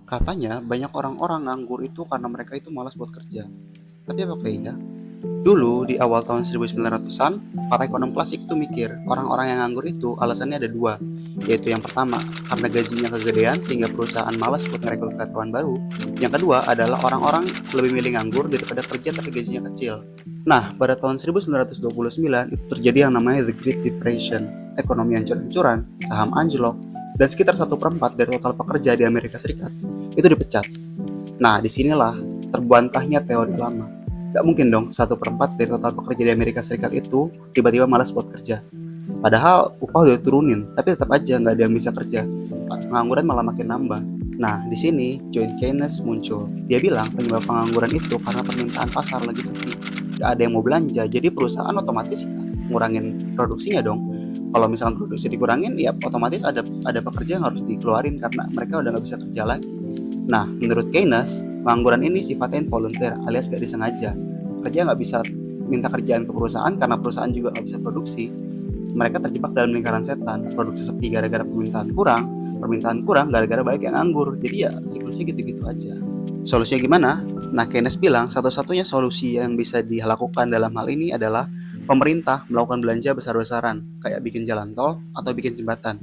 Katanya banyak orang-orang nganggur itu karena mereka itu malas buat kerja. Tapi apakah iya? Dulu di awal tahun 1900-an, para ekonom klasik itu mikir orang-orang yang nganggur itu alasannya ada dua, yaitu yang pertama karena gajinya kegedean sehingga perusahaan malas buat merekrut karyawan baru. Yang kedua adalah orang-orang lebih milih nganggur daripada kerja tapi gajinya kecil. Nah, pada tahun 1929 itu terjadi yang namanya The Great Depression. Ekonomi hancur-hancuran, saham anjlok, dan sekitar 1/4 dari total pekerja di Amerika Serikat itu dipecat. Nah, disinilah terbantahnya teori lama. Gak mungkin dong 1/4 dari total pekerja di Amerika Serikat itu tiba-tiba malas buat kerja. Padahal upah udah turunin, tapi tetap aja nggak ada yang bisa kerja. Pengangguran malah makin nambah. Nah, di sini John Keynes muncul. Dia bilang penyebab pengangguran itu karena permintaan pasar lagi sepi. Gak ada yang mau belanja, jadi perusahaan otomatis ya ngurangin produksinya dong. Kalau misalkan produksi dikurangin, ya otomatis ada pekerja yang harus dikeluarin karena mereka udah nggak bisa kerja lagi. Nah, menurut Keynes, pengangguran ini sifatnya involunter alias gak disengaja. Kerja nggak bisa minta kerjaan ke perusahaan karena perusahaan juga nggak bisa produksi. Mereka terjebak dalam lingkaran setan. Produksi sepi gara-gara permintaan kurang gara-gara banyak yang nganggur. Jadi ya siklusnya gitu-gitu aja. Solusinya gimana? Nah, Keynes bilang satu-satunya solusi yang bisa dilakukan dalam hal ini adalah pemerintah melakukan belanja besar-besaran, kayak bikin jalan tol atau bikin jembatan.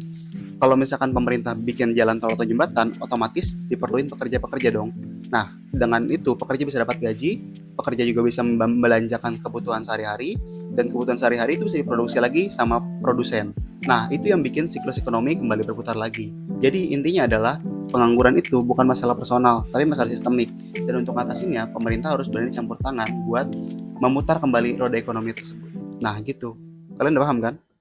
Kalau misalkan pemerintah bikin jalan tol atau jembatan, otomatis diperluin pekerja-pekerja dong. Nah, dengan itu pekerja bisa dapat gaji, pekerja juga bisa membelanjakan kebutuhan sehari-hari, dan kebutuhan sehari-hari itu bisa diproduksi lagi sama produsen. Nah, itu yang bikin siklus ekonomi kembali berputar lagi. Jadi intinya adalah pengangguran itu bukan masalah personal, tapi masalah sistemik. Dan untuk ngatasinnya, pemerintah harus berani campur tangan buat memutar kembali roda ekonomi tersebut. Nah, gitu. Kalian udah paham kan?